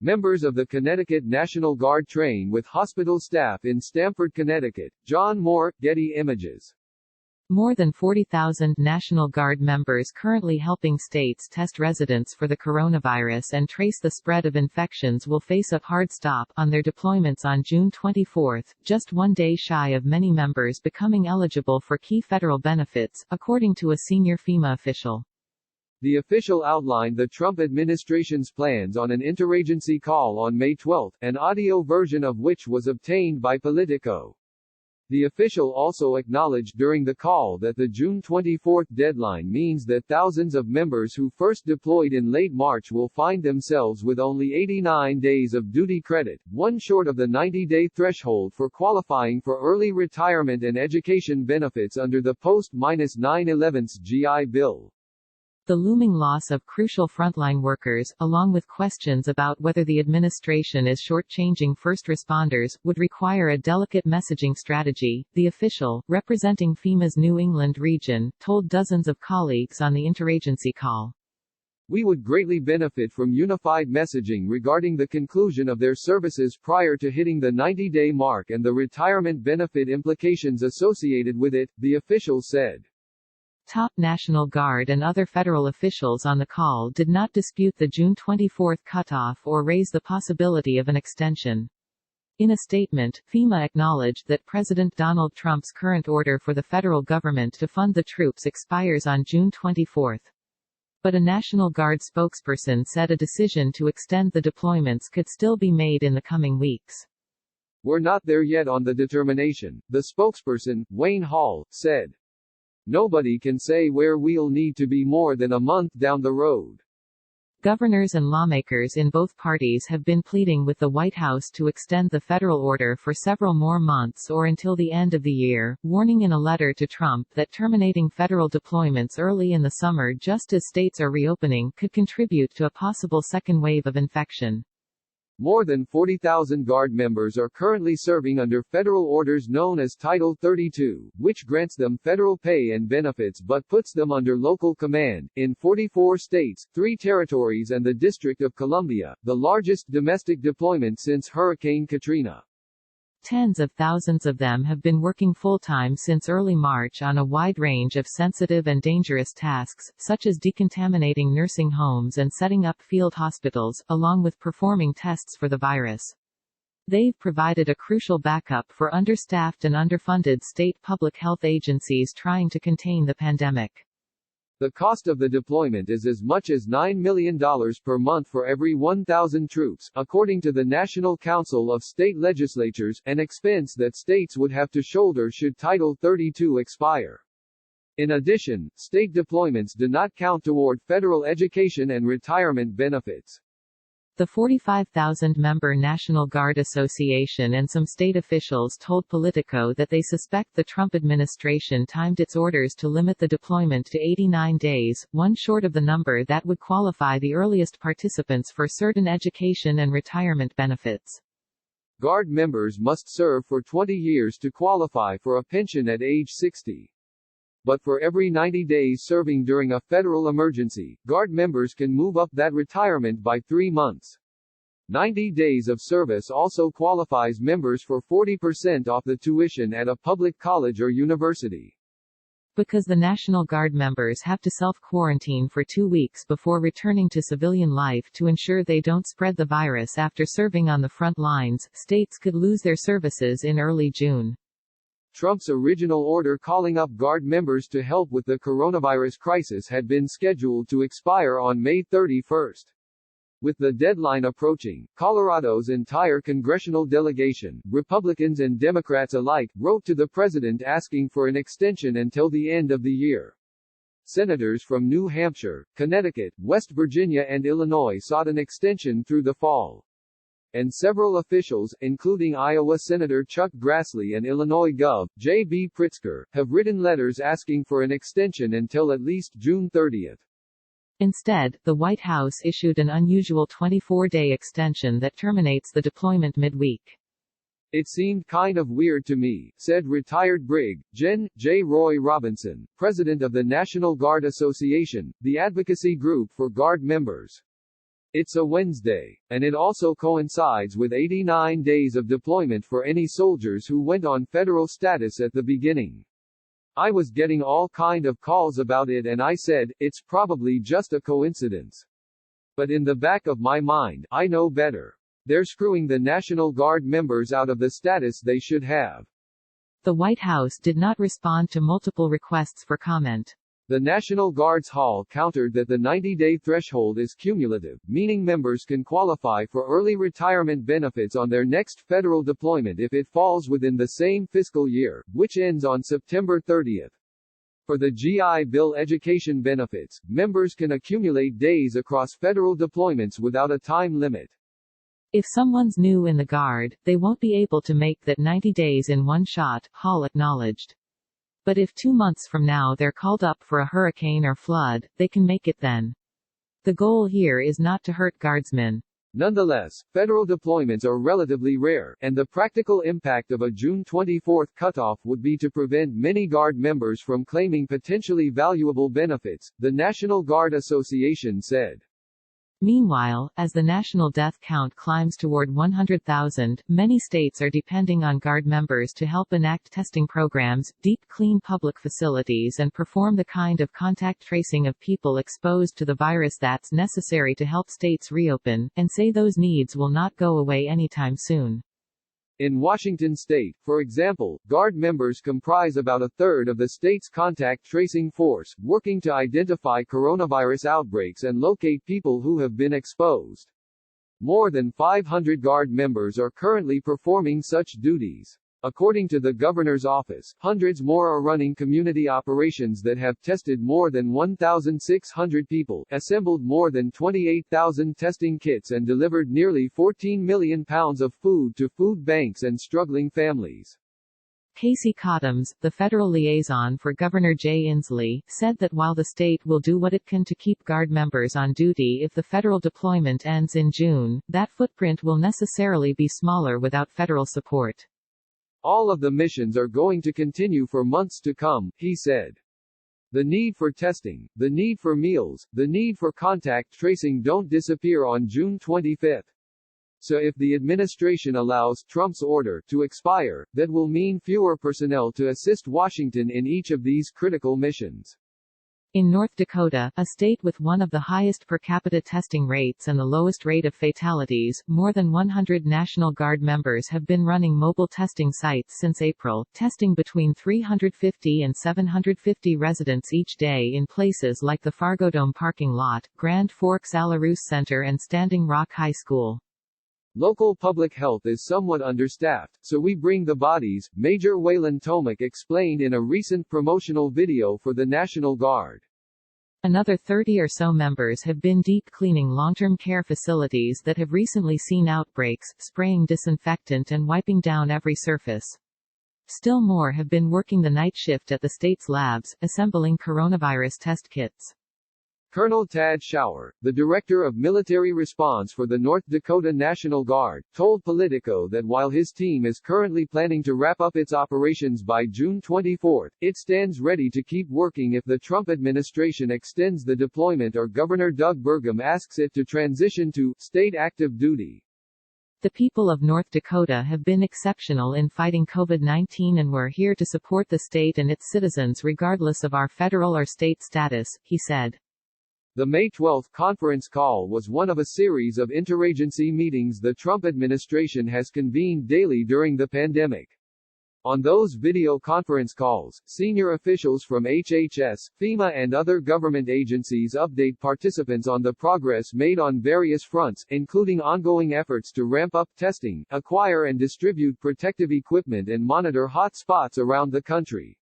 Members of the Connecticut National Guard train with hospital staff in Stamford, Connecticut. John Moore, Getty Images. More than 40,000 National Guard members currently helping states test residents for the coronavirus and trace the spread of infections will face a hard stop on their deployments on June 24, just one day shy of many members becoming eligible for key federal benefits, according to a senior FEMA official. The official outlined the Trump administration's plans on an interagency call on May 12, an audio version of which was obtained by Politico. The official also acknowledged during the call that the June 24 deadline means that thousands of members who first deployed in late March will find themselves with only 89 days of duty credit, one short of the 90-day threshold for qualifying for early retirement and education benefits under the post-9/11 GI Bill. The looming loss of crucial frontline workers, along with questions about whether the administration is shortchanging first responders, would require a delicate messaging strategy, the official, representing FEMA's New England region, told dozens of colleagues on the interagency call. We would greatly benefit from unified messaging regarding the conclusion of their services prior to hitting the 90-day mark and the retirement benefit implications associated with it, the official said. Top National Guard and other federal officials on the call did not dispute the June 24 cutoff or raise the possibility of an extension. In a statement, FEMA acknowledged that President Donald Trump's current order for the federal government to fund the troops expires on June 24. But a National Guard spokesperson said a decision to extend the deployments could still be made in the coming weeks. We're not there yet on the determination, the spokesperson, Wayne Hall, said. Nobody can say where we'll need to be more than a month down the road. Governors and lawmakers in both parties have been pleading with the White House to extend the federal order for several more months or until the end of the year, warning in a letter to Trump that terminating federal deployments early in the summer just as states are reopening could contribute to a possible second wave of infection. More than 40,000 Guard members are currently serving under federal orders known as Title 32, which grants them federal pay and benefits but puts them under local command, in 44 states, 3 territories and the District of Columbia, the largest domestic deployment since Hurricane Katrina. Tens of thousands of them have been working full-time since early March on a wide range of sensitive and dangerous tasks, such as decontaminating nursing homes and setting up field hospitals, along with performing tests for the virus. They've provided a crucial backup for understaffed and underfunded state public health agencies trying to contain the pandemic. The cost of the deployment is as much as $9 million per month for every 1,000 troops, according to the National Council of State Legislatures, an expense that states would have to shoulder should Title 32 expire. In addition, state deployments do not count toward federal education and retirement benefits. The 45,000-member National Guard Association and some state officials told Politico that they suspect the Trump administration timed its orders to limit the deployment to 89 days, one short of the number that would qualify the earliest participants for certain education and retirement benefits. Guard members must serve for 20 years to qualify for a pension at age 60. But for every 90 days serving during a federal emergency, Guard members can move up that retirement by 3 months. 90 days of service also qualifies members for 40% off the tuition at a public college or university. Because the National Guard members have to self-quarantine for 2 weeks before returning to civilian life to ensure they don't spread the virus after serving on the front lines, states could lose their services in early June. Trump's original order calling up Guard members to help with the coronavirus crisis had been scheduled to expire on May 31. With the deadline approaching, Colorado's entire congressional delegation, Republicans and Democrats alike, wrote to the president asking for an extension until the end of the year. Senators from New Hampshire, Connecticut, West Virginia and Illinois sought an extension through the fall. And several officials, including Iowa Senator Chuck Grassley and Illinois Gov. J.B. Pritzker, have written letters asking for an extension until at least June 30. Instead, the White House issued an unusual 24-day extension that terminates the deployment midweek. It seemed kind of weird to me, said retired Brig. Gen. J. Roy Robinson, president of the National Guard Association, the advocacy group for Guard members. It's a Wednesday, and it also coincides with 89 days of deployment for any soldiers who went on federal status at the beginning. I was getting all kind of calls about it and I said, it's probably just a coincidence. But in the back of my mind, I know better. They're screwing the National Guard members out of the status they should have. The White House did not respond to multiple requests for comment. The National Guard's Hall countered that the 90-day threshold is cumulative, meaning members can qualify for early retirement benefits on their next federal deployment if it falls within the same fiscal year, which ends on September 30. For the GI Bill education benefits, members can accumulate days across federal deployments without a time limit. If someone's new in the Guard, they won't be able to make that 90 days in one shot, Hall acknowledged. But if 2 months from now they're called up for a hurricane or flood, they can make it then. The goal here is not to hurt Guardsmen. Nonetheless, federal deployments are relatively rare, and the practical impact of a June 24 cutoff would be to prevent many Guard members from claiming potentially valuable benefits, the National Guard Association said. Meanwhile, as the national death count climbs toward 100,000, many states are depending on Guard members to help enact testing programs, deep clean public facilities and perform the kind of contact tracing of people exposed to the virus that's necessary to help states reopen, and say those needs will not go away anytime soon. In Washington state, for example, Guard members comprise about a third of the state's contact tracing force, working to identify coronavirus outbreaks and locate people who have been exposed. More than 500 Guard members are currently performing such duties. According to the governor's office, hundreds more are running community operations that have tested more than 1,600 people, assembled more than 28,000 testing kits and delivered nearly 14 million pounds of food to food banks and struggling families. Casey Cottams, the federal liaison for Governor Jay Inslee, said that while the state will do what it can to keep Guard members on duty if the federal deployment ends in June, that footprint will necessarily be smaller without federal support. All of the missions are going to continue for months to come, he said. The need for testing, the need for meals, the need for contact tracing don't disappear on June 25. So if the administration allows Trump's order to expire, that will mean fewer personnel to assist Washington in each of these critical missions. In North Dakota, a state with one of the highest per capita testing rates and the lowest rate of fatalities, more than 100 National Guard members have been running mobile testing sites since April, testing between 350 and 750 residents each day in places like the Fargodome parking lot, Grand Forks Alarus Center and Standing Rock High School. Local public health is somewhat understaffed, so we bring the bodies, Major Waylon Tomac explained in a recent promotional video for the National Guard. Another 30 or so members have been deep cleaning long-term care facilities that have recently seen outbreaks, spraying disinfectant and wiping down every surface. Still more have been working the night shift at the state's labs, assembling coronavirus test kits. Colonel Tad Schauer, the director of military response for the North Dakota National Guard, told Politico that while his team is currently planning to wrap up its operations by June 24, it stands ready to keep working if the Trump administration extends the deployment or Governor Doug Burgum asks it to transition to state active duty. The people of North Dakota have been exceptional in fighting COVID-19 and we're here to support the state and its citizens regardless of our federal or state status, he said. The May 12 conference call was one of a series of interagency meetings the Trump administration has convened daily during the pandemic. On those video conference calls, senior officials from HHS, FEMA and other government agencies update participants on the progress made on various fronts, including ongoing efforts to ramp up testing, acquire and distribute protective equipment and monitor hot spots around the country.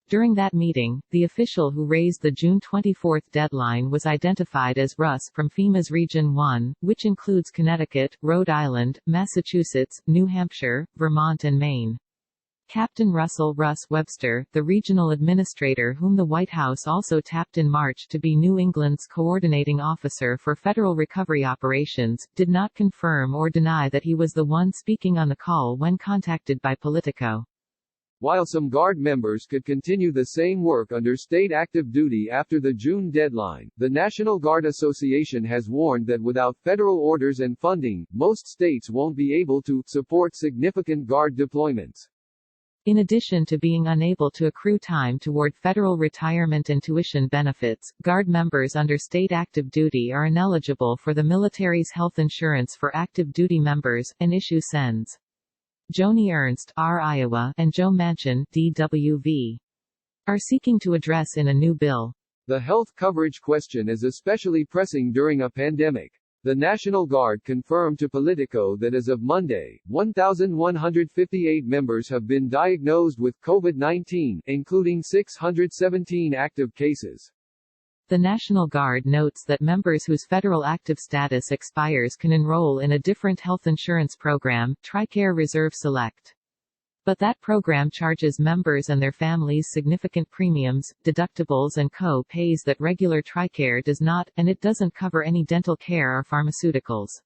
During that meeting, the official who raised the June 24 deadline was identified as Russ from FEMA's Region 1, which includes Connecticut, Rhode Island, Massachusetts, New Hampshire, Vermont and Maine. Captain Russell Russ Webster, the regional administrator whom the White House also tapped in March to be New England's coordinating officer for federal recovery operations, did not confirm or deny that he was the one speaking on the call when contacted by Politico. While some Guard members could continue the same work under state active duty after the June deadline, the National Guard Association has warned that without federal orders and funding, most states won't be able to support significant Guard deployments. In addition to being unable to accrue time toward federal retirement and tuition benefits, Guard members under state active duty are ineligible for the military's health insurance for active duty members, an issue Sens. Joni Ernst, R. Iowa, and Joe Manchin, DWV, are seeking to address in a new bill. The health coverage question is especially pressing during a pandemic. The National Guard confirmed to Politico that as of Monday, 1,158 members have been diagnosed with COVID-19, including 617 active cases. The National Guard notes that members whose federal active status expires can enroll in a different health insurance program, TRICARE Reserve Select. But that program charges members and their families significant premiums, deductibles and co-pays that regular TRICARE does not, and it doesn't cover any dental care or pharmaceuticals.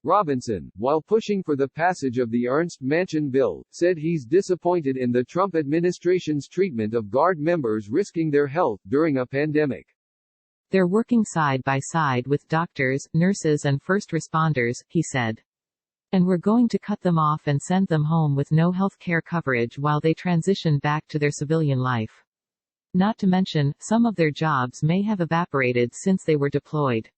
Robinson, while pushing for the passage of the Ernst-Manchin bill, said he's disappointed in the Trump administration's treatment of Guard members risking their health during a pandemic. They're working side by side with doctors, nurses and first responders, he said. And we're going to cut them off and send them home with no health care coverage while they transition back to their civilian life. Not to mention, some of their jobs may have evaporated since they were deployed.